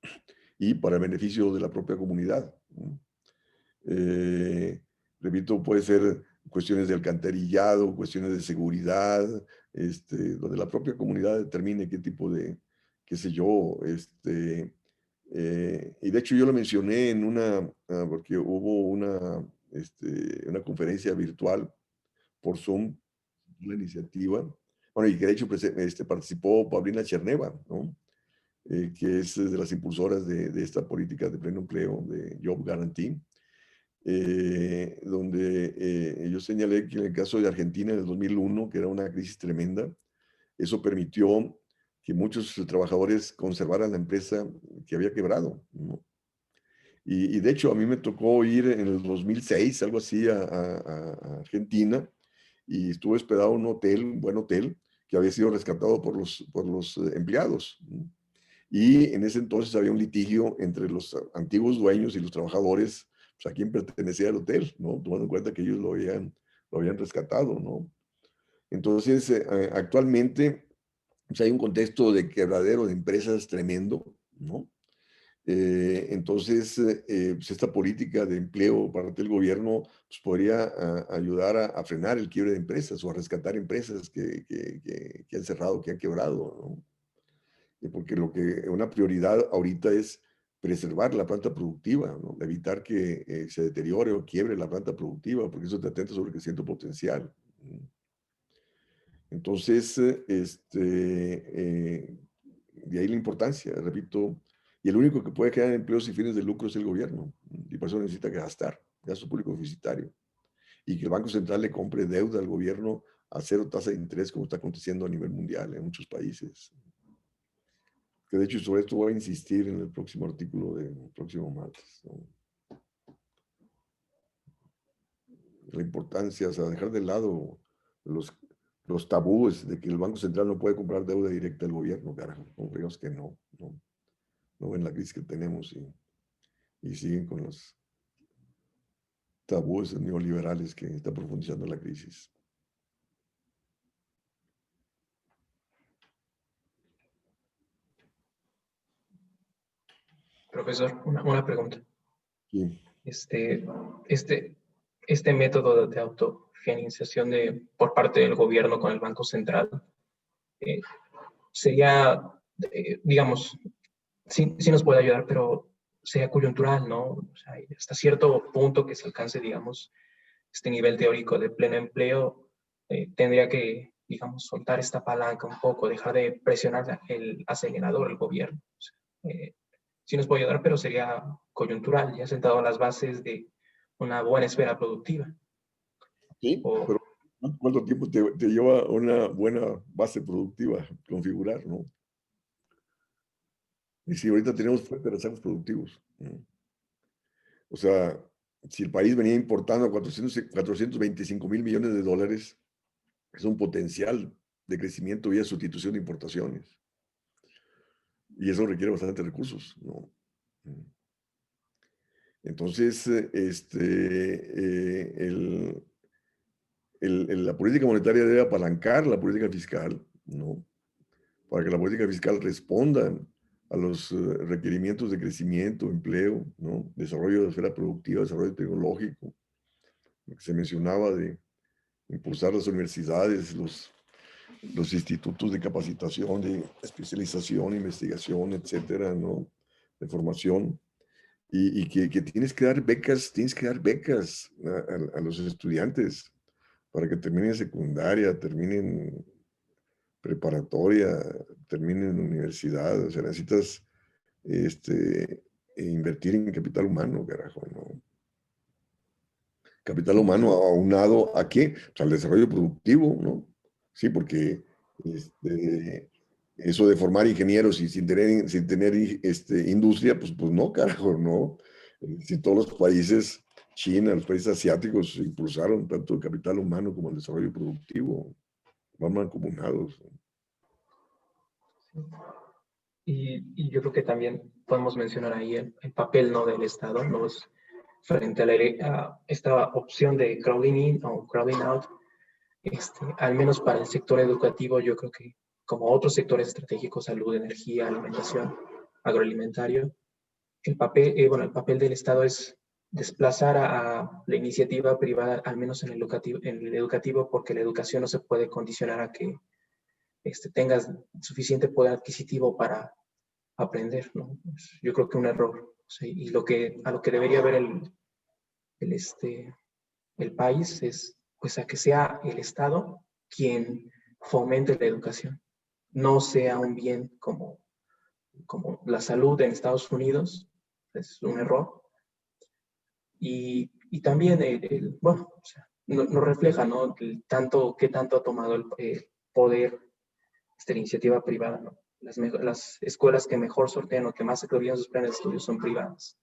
y para el beneficio de la propia comunidad, ¿no? Eh, Repito, puede ser cuestiones de alcantarillado, cuestiones de seguridad, donde la propia comunidad determine qué tipo de, qué sé yo, y de hecho yo lo mencioné en porque hubo una conferencia virtual por Zoom, una iniciativa, bueno, y que de hecho participó Paulina Cherneva, ¿no? Que es de las impulsoras de esta política de pleno empleo, de Job Guarantee, donde yo señalé que en el caso de Argentina en el 2001, que era una crisis tremenda, eso permitió que muchos trabajadores conservaran la empresa que había quebrado, ¿no? Y de hecho a mí me tocó ir en el 2006, algo así, a Argentina, y estuve hospedado en un hotel, un buen hotel, que había sido rescatado por los empleados, ¿no? Y en ese entonces había un litigio entre los antiguos dueños y los trabajadores, pues a quién pertenecía el hotel, ¿no? Tomando en cuenta que ellos lo habían rescatado, ¿no? Entonces, actualmente pues hay un contexto de quebradero de empresas tremendo, ¿no? Entonces, pues esta política de empleo por parte del gobierno pues podría ayudar a frenar el quiebre de empresas o a rescatar empresas que han cerrado, que han quebrado, ¿no? Porque una prioridad ahorita es preservar la planta productiva, ¿no? Evitar que se deteriore o quiebre la planta productiva, porque eso te atenta sobre el crecimiento potencial, ¿no? Entonces, de ahí la importancia, repito, y el único que puede crear empleos y fines de lucro es el gobierno, y por eso necesita gastar, gasto público deficitario, y que el Banco Central le compre deuda al gobierno a cero tasa de interés, como está aconteciendo a nivel mundial en muchos países. Que de hecho sobre esto voy a insistir en el próximo artículo del próximo martes, ¿no? La importancia, o sea, dejar de lado los, los tabúes de que el Banco Central no puede comprar deuda directa del gobierno, carajo. No creemos que no ven la crisis que tenemos y siguen con los tabúes neoliberales que está profundizando la crisis. Profesor, una pregunta. Sí. Este método de autofinanciación por parte del gobierno con el Banco Central sería, digamos, sí nos puede ayudar, pero sería coyuntural, ¿no? O sea, hasta cierto punto que se alcance, digamos, este nivel teórico de pleno empleo, tendría que, digamos, soltar esta palanca un poco, dejar de presionar el acelerador, el gobierno. O sea, sí nos puede ayudar, pero sería coyuntural, ya sentado las bases de una buena esfera productiva. Sí, pero ¿cuánto tiempo te lleva una buena base productiva configurar, no? Y si ahorita tenemos fuertes reservos productivos, ¿no? O sea, si el país venía importando 425 mil millones de dólares, es un potencial de crecimiento vía sustitución de importaciones. Y eso requiere bastante recursos, ¿no? Entonces, la política monetaria debe apalancar la política fiscal, ¿no? Para que la política fiscal responda a los requerimientos de crecimiento, empleo, ¿no? Desarrollo de la esfera productiva, desarrollo tecnológico, lo que se mencionaba de impulsar las universidades, los institutos de capacitación, de especialización, investigación, etcétera, ¿no? De formación. Y que tienes que dar becas a los estudiantes para que terminen secundaria, terminen preparatoria, terminen universidad. O sea, necesitas invertir en capital humano, carajo, ¿no? Capital humano aunado ¿a qué? Pues al desarrollo productivo, ¿no? Sí, porque eso de formar ingenieros y sin tener industria, pues no, carajo, ¿no? Si todos los países, China, los países asiáticos impulsaron tanto el capital humano como el desarrollo productivo, van mancomunados. Y yo creo que también podemos mencionar ahí el papel, ¿no?, del Estado, ¿no? Frente a esta opción de crowding in o crowding out, al menos para el sector educativo, yo creo que como otros sectores estratégicos, salud, energía, alimentación, agroalimentario, el papel del Estado es desplazar a la iniciativa privada, al menos en el educativo, porque la educación no se puede condicionar a que tengas suficiente poder adquisitivo para aprender, ¿no? Pues yo creo que un error. O sea, y a lo que debería ver el país es pues a que sea el Estado quien fomente la educación, no sea un bien como la salud en Estados Unidos, es un error. Y también, bueno, o sea, no refleja, ¿no?, qué tanto ha tomado el poder esta iniciativa privada, ¿no? Las escuelas que mejor sortean o que más acreditan sus planes de estudio son privadas.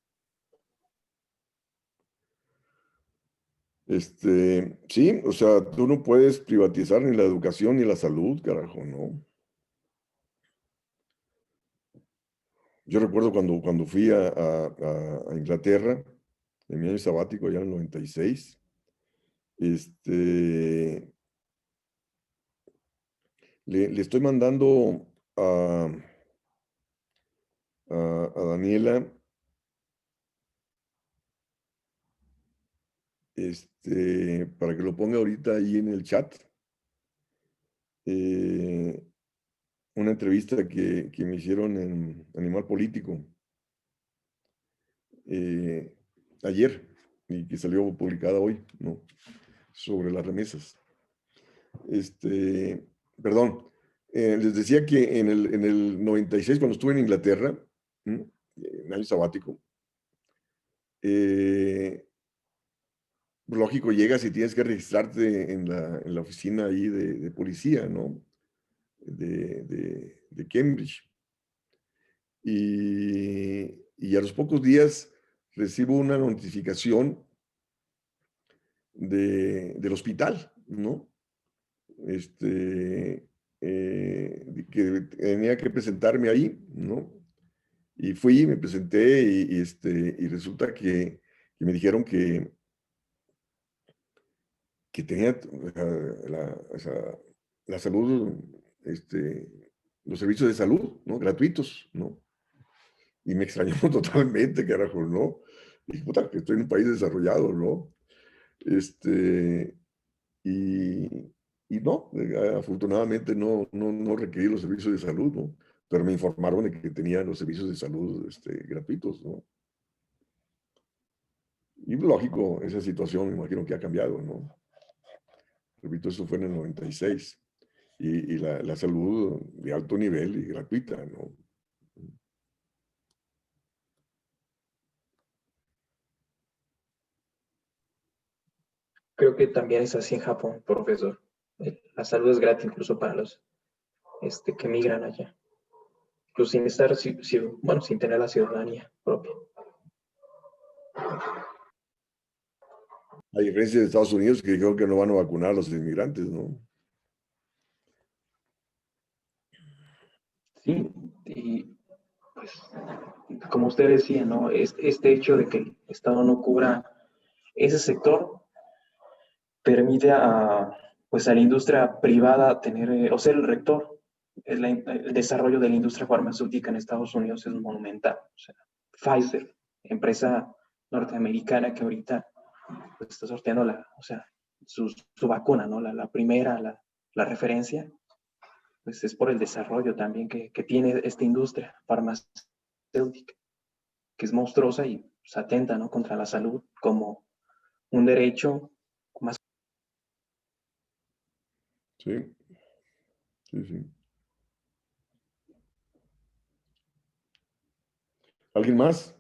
Sí, o sea, tú no puedes privatizar ni la educación ni la salud, carajo, ¿no? Yo recuerdo cuando fui a Inglaterra, en mi año sabático, ya en el 96, le estoy mandando a, a Daniela, para que lo ponga ahorita ahí en el chat, una entrevista que me hicieron en Animal Político ayer y que salió publicada hoy, ¿no? Sobre las remesas. Perdón, les decía que en el 96, cuando estuve en Inglaterra, en año sabático, lógico, llegas y tienes que registrarte en la oficina ahí de policía, ¿no? De Cambridge. Y a los pocos días recibo una notificación del hospital, ¿no? Que tenía que presentarme ahí, ¿no? Y fui, me presenté y resulta que me dijeron que tenía o sea, la salud, los servicios de salud, ¿no? Gratuitos, ¿no? Y me extrañó totalmente, carajo, ¿no? Dije, puta, que estoy en un país desarrollado, ¿no? Y, y no, afortunadamente no requerí los servicios de salud, ¿no? Pero me informaron de que tenía los servicios de salud gratuitos, ¿no? Y lógico, esa situación me imagino que ha cambiado, ¿no? Repito, eso fue en el 96. Y la salud de alto nivel y gratuita, ¿no? Creo que también es así en Japón, profesor. La salud es gratis incluso para los que migran allá. Incluso sin estar, bueno, sin tener la ciudadanía propia. A diferencia de Estados Unidos, que dijeron que no van a vacunar a los inmigrantes, ¿no? Sí, y pues, como usted decía, ¿no? Este hecho de que el Estado no cubra ese sector permite pues a la industria privada tener, o ser el rector. El desarrollo de la industria farmacéutica en Estados Unidos es monumental. O sea, Pfizer, empresa norteamericana que ahorita pues, está sorteando o sea, su vacuna, ¿no? La primera, la referencia, pues es por el desarrollo también que tiene esta industria farmacéutica, que es monstruosa y pues, atenta, ¿no? Contra la salud como un derecho más. Sí, sí, sí. ¿Alguien más?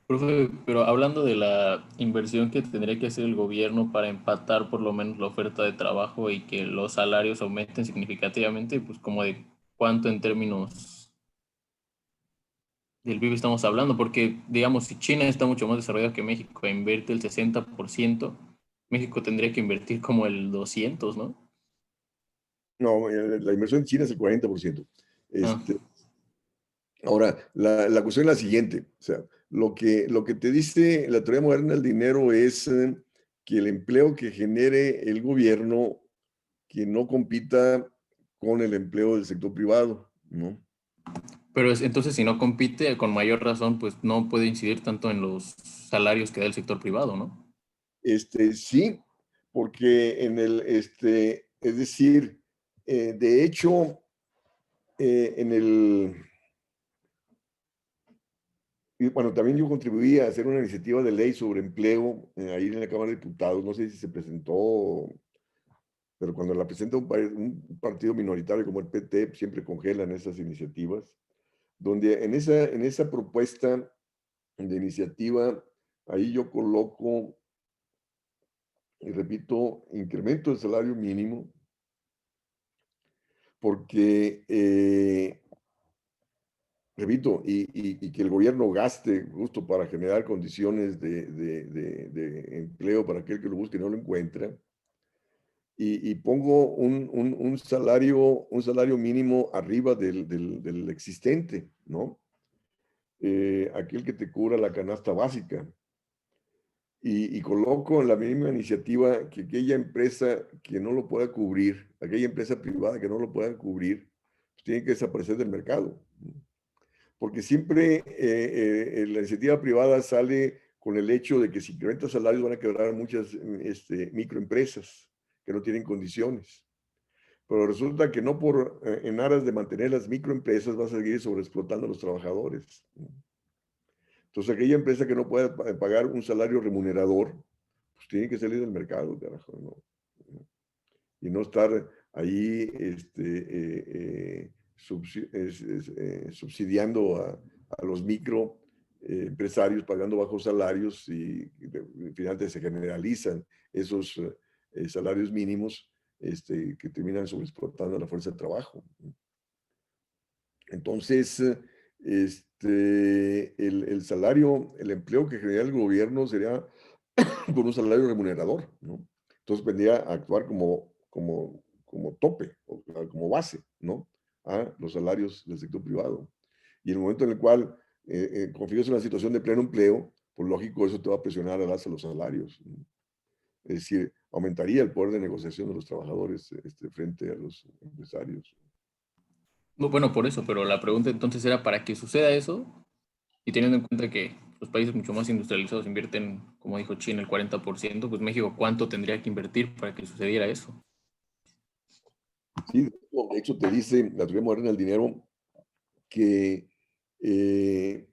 Profe, pero hablando de la inversión que tendría que hacer el gobierno para empatar por lo menos la oferta de trabajo y que los salarios aumenten significativamente, pues como de cuánto en términos del PIB estamos hablando, porque digamos, si China está mucho más desarrollada que México e invierte el 60%, México tendría que invertir como el 200, ¿no? No, la inversión en China es el 40%. Ah, Ahora, la cuestión es la siguiente. O sea, lo que te dice la teoría moderna del dinero es que el empleo que genere el gobierno, que no compita con el empleo del sector privado, ¿no? pero entonces si no compite, con mayor razón, pues no puede incidir tanto en los salarios que da el sector privado, ¿no? Sí, porque es decir, de hecho, en y bueno, también yo contribuí a hacer una iniciativa de ley sobre empleo ahí en la Cámara de Diputados, no sé si se presentó, pero cuando la presenta un partido minoritario como el PT, siempre congelan esas iniciativas, donde en esa propuesta de iniciativa, ahí yo coloco, y repito, incremento del salario mínimo, porque, repito, y que el gobierno gaste justo para generar condiciones de empleo para aquel que lo busque y no lo encuentra, y pongo un salario mínimo arriba del existente, ¿no? Aquel que te cubra la canasta básica. Y coloco en la misma iniciativa que aquella empresa que no lo pueda cubrir, aquella empresa privada que no lo pueda cubrir, pues tiene que desaparecer del mercado. Porque siempre la iniciativa privada sale con el hecho de que si incrementan salarios van a quebrar muchas microempresas que no tienen condiciones. Pero resulta que no en aras de mantener las microempresas va a seguir sobreexplotando a los trabajadores. Entonces, aquella empresa que no pueda pagar un salario remunerador, pues tiene que salir del mercado, carajo, ¿no? Y no estar ahí subsidiando a los micro empresarios pagando bajos salarios y finalmente se generalizan esos salarios mínimos que terminan sobreexplotando a la fuerza de trabajo. Entonces, el salario, el empleo que genera el gobierno sería con un salario remunerador, ¿no? Entonces vendría a actuar como tope, o como base, ¿no? A los salarios del sector privado. Y en el momento en el cual configuras una situación de pleno empleo, pues lógico, eso te va a presionar a darse los salarios, ¿no? Es decir, aumentaría el poder de negociación de los trabajadores frente a los empresarios. no, bueno, por eso, pero la pregunta entonces era para que suceda eso, y teniendo en cuenta que los países mucho más industrializados invierten, como dijo China, el 40%, pues México, ¿cuánto tendría que invertir para que sucediera eso? Sí, de hecho te dice la teoría moderna del dinero que el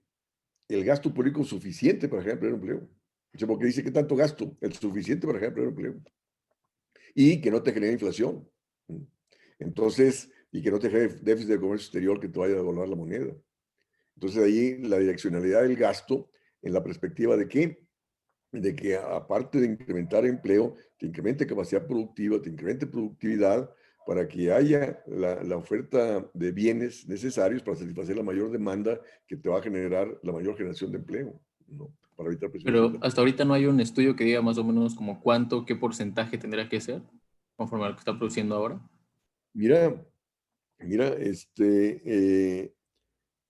gasto público suficiente para generar empleo y empleo. O sea, porque dice que tanto gasto, el suficiente para generar empleo y empleo. Y que no te genere inflación. Entonces, y que no te genere déficit de comercio exterior que te vaya a devaluar la moneda. Entonces, ahí la direccionalidad del gasto en la perspectiva de que aparte de incrementar empleo, te incremente capacidad productiva, te incremente productividad para que haya la oferta de bienes necesarios para satisfacer la mayor demanda que te va a generar la mayor generación de empleo, ¿no? Para evitar presiones. Pero hasta ahorita no hay un estudio que diga más o menos como cuánto, qué porcentaje tendrá que ser conforme a lo que está produciendo ahora. Mira,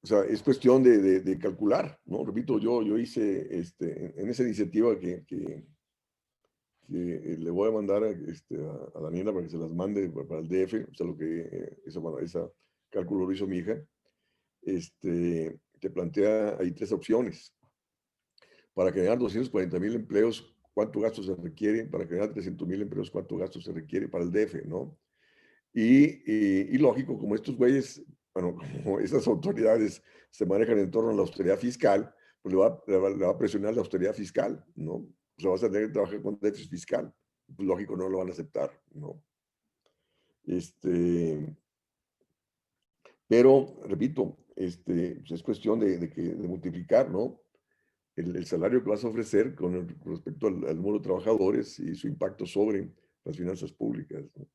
o sea, es cuestión de calcular, ¿no? Repito, yo hice en esa iniciativa que le voy a mandar a Daniela para que se las mande para el DF, o sea, lo que, esa cálculo lo hizo mi hija, te plantea ahí 3 opciones. Para generar 240,000 empleos, ¿cuánto gasto se requiere? Para generar 300,000 empleos, ¿cuánto gasto se requiere para el DF, no? Y lógico, como estos güeyes, bueno, como esas autoridades se manejan en torno a la austeridad fiscal, pues le va a presionar la austeridad fiscal, ¿no? O sea, vas a tener que trabajar con déficit fiscal. Pues lógico, no lo van a aceptar, ¿no? Pero, repito, pues es cuestión de multiplicar, ¿no? El salario que vas a ofrecer con respecto al número de trabajadores y su impacto sobre las finanzas públicas, ¿no?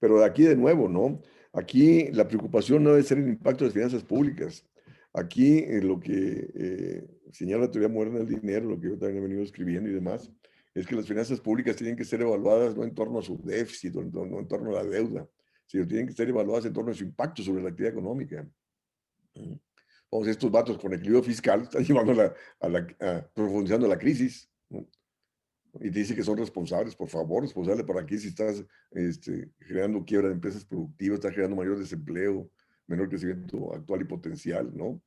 Pero aquí de nuevo, ¿no? Aquí la preocupación no debe ser el impacto de las finanzas públicas. Aquí lo que señala la teoría moderna del dinero, lo que yo también he venido escribiendo y demás, es que las finanzas públicas tienen que ser evaluadas no en torno a su déficit, no en torno a la deuda, sino tienen que ser evaluadas en torno a su impacto sobre la actividad económica. Vamos, estos vatos con equilibrio fiscal están llevando profundizando la crisis, ¿no? Y te dice que son responsables, por favor, responsable para aquí si estás generando quiebra de empresas productivas, estás generando mayor desempleo, menor crecimiento actual y potencial, ¿no?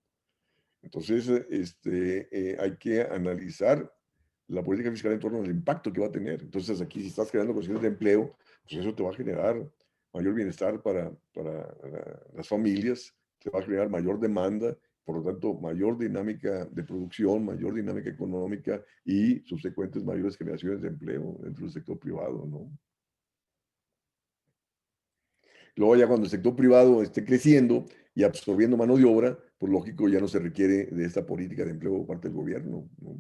Entonces, hay que analizar la política fiscal en torno al impacto que va a tener. Entonces, aquí si estás creando condiciones de empleo, pues eso te va a generar mayor bienestar para las familias, te va a generar mayor demanda, por lo tanto, mayor dinámica de producción, mayor dinámica económica y subsecuentes mayores generaciones de empleo dentro del sector privado, ¿no? Luego ya cuando el sector privado esté creciendo y absorbiendo mano de obra, pues lógico, ya no se requiere de esta política de empleo por parte del gobierno, ¿no?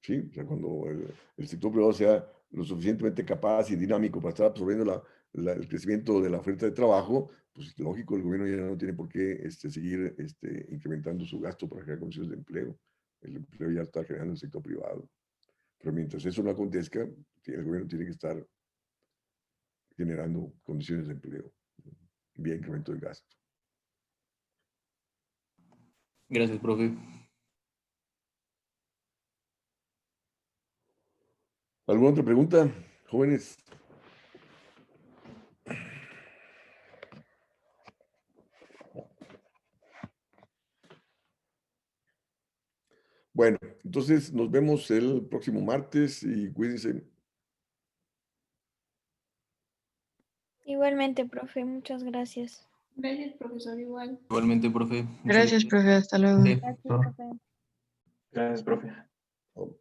Sí, o sea, cuando el sector privado sea lo suficientemente capaz y dinámico para estar absorbiendo el crecimiento de la oferta de trabajo, pues lógico, el gobierno ya no tiene por qué seguir incrementando su gasto para crear condiciones de empleo. El empleo ya está generando el sector privado. Pero mientras eso no acontezca, el gobierno tiene que estar generando condiciones de empleo vía incremento del gasto. Gracias, profe. ¿Alguna otra pregunta, jóvenes? Bueno, entonces nos vemos el próximo martes y cuídense. Igualmente, profe, muchas gracias. Gracias, profesor, igual. Igualmente, profe. Muchas Gracias, profe. Hasta luego. Sí. Gracias, profe. Gracias, profe. Oh.